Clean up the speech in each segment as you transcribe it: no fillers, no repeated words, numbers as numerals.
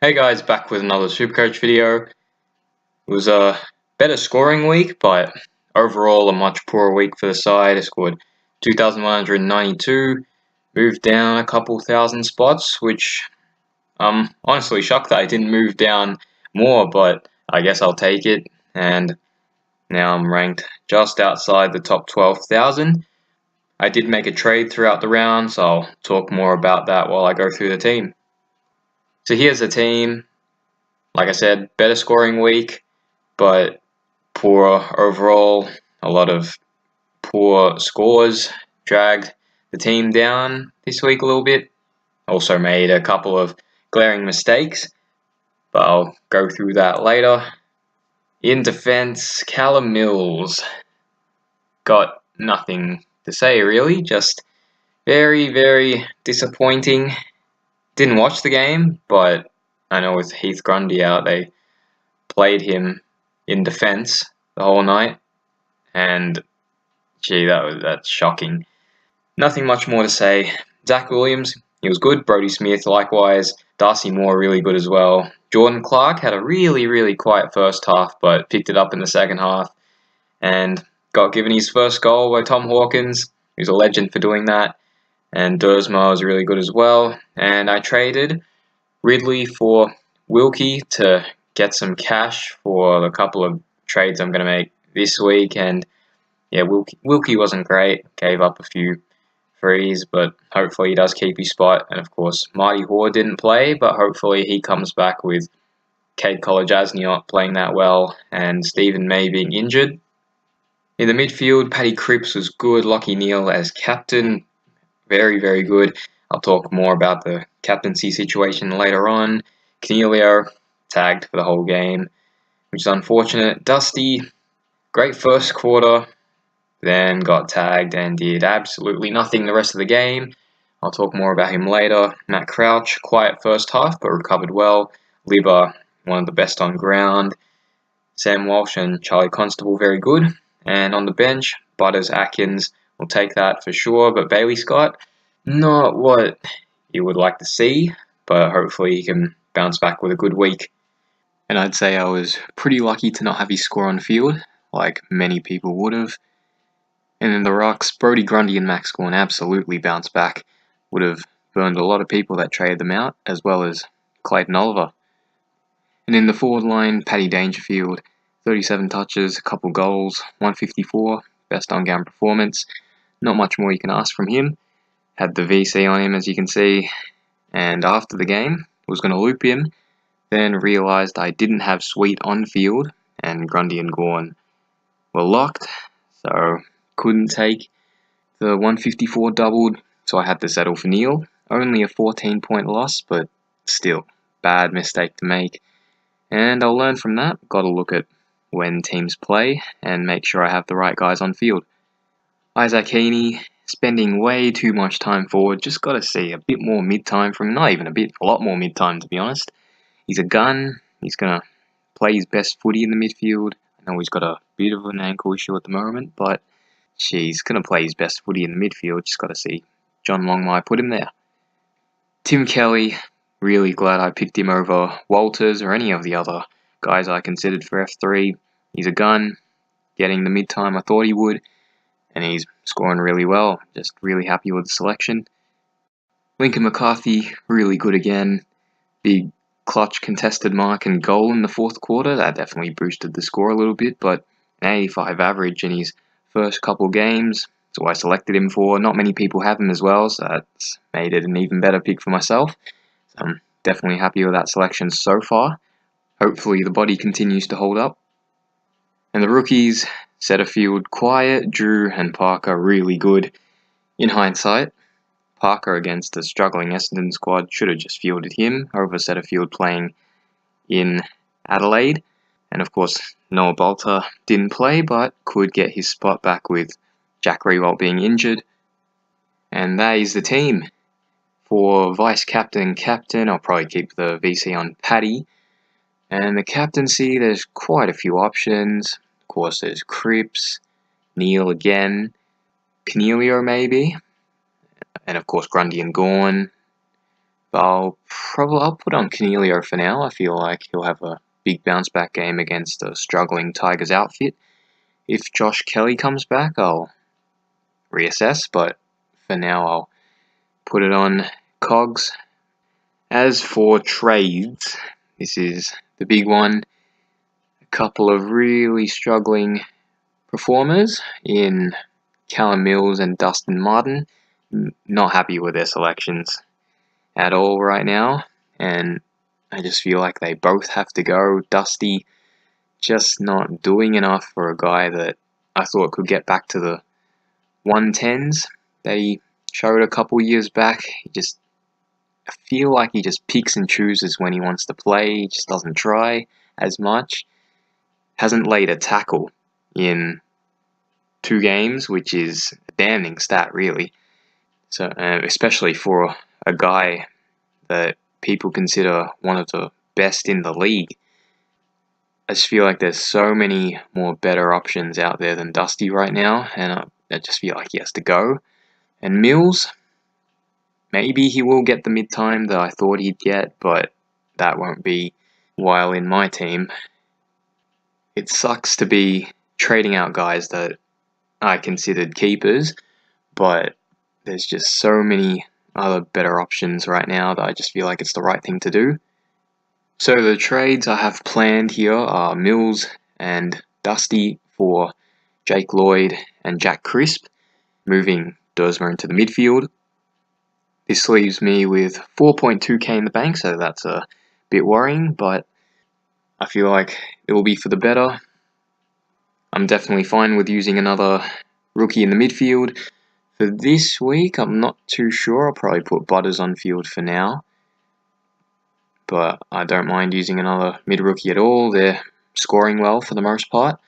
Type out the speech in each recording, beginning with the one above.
Hey guys, back with another SuperCoach video. It was a better scoring week, but overall a much poorer week for the side. I scored 2,192, moved down a couple thousand spots, which I'm honestly shocked that I didn't move down more, but I guess I'll take it. And now I'm ranked just outside the top 12,000. I did make a trade throughout the round, so I'll talk more about that while I go through the team. So here's the team. Like I said, better scoring week, but poor overall. A lot of poor scores dragged the team down this week a little bit. Also made a couple of glaring mistakes, but I'll go through that later. In defense, Callum Mills got nothing to say really, just very, very disappointing. Didn't watch the game, but I know with Heath Grundy out, they played him in defense the whole night, and gee, that's shocking. Nothing much more to say. Zach Williams, he was good. Brodie Smith, likewise. Darcy Moore, really good as well. Jordan Clark had a really, really quiet first half, but picked it up in the second half and got given his first goal by Tom Hawkins. He's a legend for doing that. And Dersma was really good as well. And I traded Ridley for Wilkie to get some cash for the couple of trades I'm going to make this week. And yeah, Wilkie wasn't great. Gave up a few frees, but hopefully he does keep his spot. And of course, Marty Hoare didn't play, but hopefully he comes back with Cade College-Asney not playing that well and Stephen May being injured. In the midfield, Paddy Cripps was good. Lachie Neale as captain, very, very good. I'll talk more about the captaincy situation later on. Canelio tagged for the whole game, which is unfortunate. Dusty, great first quarter, then got tagged and did absolutely nothing the rest of the game. I'll talk more about him later. Matt Crouch, quiet first half, but recovered well. Libba, one of the best on ground. Sam Walsh and Charlie Constable, very good. And on the bench, Butters Atkins will take that for sure, but Bailey Scott, not what you would like to see, but hopefully he can bounce back with a good week. And I'd say I was pretty lucky to not have his score on field, like many people would have. And in the rucks, Brodie Grundy and Max Gawn absolutely bounced back. Would have burned a lot of people that traded them out, as well as Clayton Oliver. And in the forward line, Paddy Dangerfield, 37 touches, a couple goals, 154, best on-game performance. Not much more you can ask from him. Had the VC on him, as you can see, and after the game, was going to loop him, then realised I didn't have Sweet on field, and Grundy and Gawn were locked, so couldn't take the 154 doubled, so I had to settle for Neale. Only a 14-point loss, but still, bad mistake to make. And I'll learn from that. Got to look at when teams play and make sure I have the right guys on field. Isaac Heaney, spending way too much time forward. Just got to see a bit more mid-time from him. Not even a lot more mid-time, to be honest. He's a gun. He's going to play his best footy in the midfield. I know he's got a bit of an ankle issue at the moment, but he's going to play his best footy in the midfield. Just got to see John Longmire put him there. Tim Kelly, really glad I picked him over Walters or any of the other guys I considered for F3. He's a gun, getting the mid-time I thought he would, and he's scoring really well. Just really happy with the selection. Lincoln McCarthy, really good again. Big clutch contested mark and goal in the fourth quarter. That definitely boosted the score a little bit, but an 85 average in his first couple games. So I selected him for. Not many people have him as well, so that's made it an even better pick for myself. So I'm definitely happy with that selection so far. Hopefully the body continues to hold up. And the rookies, Setterfield quiet, Drew and Parker really good. In hindsight, Parker against a struggling Essendon squad should have just fielded him over Setterfield playing in Adelaide. And of course, Noah Bolter didn't play, but could get his spot back with Jack Riewoldt being injured. And that is the team. For vice-captain, I'll probably keep the VC on Paddy. And the captaincy, there's quite a few options. Of course, there's Cripps, Neale again, Canelio maybe, and of course Grundy and Gawn. I'll put on Cornelio for now. I feel like he'll have a big bounce back game against a struggling Tigers outfit. If Josh Kelly comes back, I'll reassess, but for now I'll put it on Cogs. As for trades, this is the big one. A couple of really struggling performers in Callum Mills and Dustin Martin. Not happy with their selections at all right now, and I just feel like they both have to go. Dusty just not doing enough for a guy that I thought could get back to the 110s that he showed a couple years back. I feel like he just picks and chooses when he wants to play. He just doesn't try as much. Hasn't laid a tackle in 2 games, which is a damning stat, really. So, especially for a guy that people consider one of the best in the league. I just feel like there's so many more better options out there than Dusty right now, and I just feel like he has to go. And Mills, maybe he will get the mid-time that I thought he'd get, but that won't be while in my team. It sucks to be trading out guys that I considered keepers, but there's just so many other better options right now that I just feel like it's the right thing to do. So the trades I have planned here are Mills and Dusty for Jake Lloyd and Jack Crisp, moving Dersma into the midfield. This leaves me with 4.2k in the bank, so that's a bit worrying, but I feel like it will be for the better. I'm definitely fine with using another rookie in the midfield. For this week, I'm not too sure. I'll probably put Butters on field for now, but I don't mind using another mid-rookie at all. They're scoring well for the most part,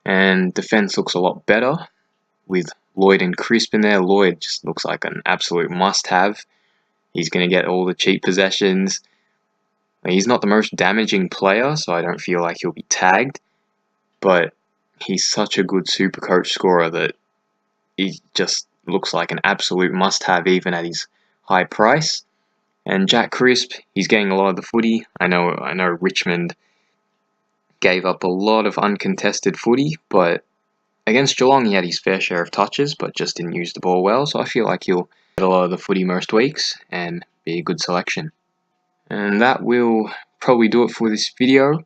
and defense looks a lot better with Lloyd and Crisp in there. Lloyd just looks like an absolute must-have. He's going to get all the cheap possessions. He's not the most damaging player, so I don't feel like he'll be tagged, but he's such a good SuperCoach scorer that he just looks like an absolute must-have even at his high price. And Jack Crisp, he's getting a lot of the footy. I know Richmond gave up a lot of uncontested footy, but against Geelong he had his fair share of touches, but just didn't use the ball well, so I feel like he'll get a lot of the footy most weeks and be a good selection. And that will probably do it for this video,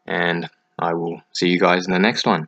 and I will see you guys in the next one.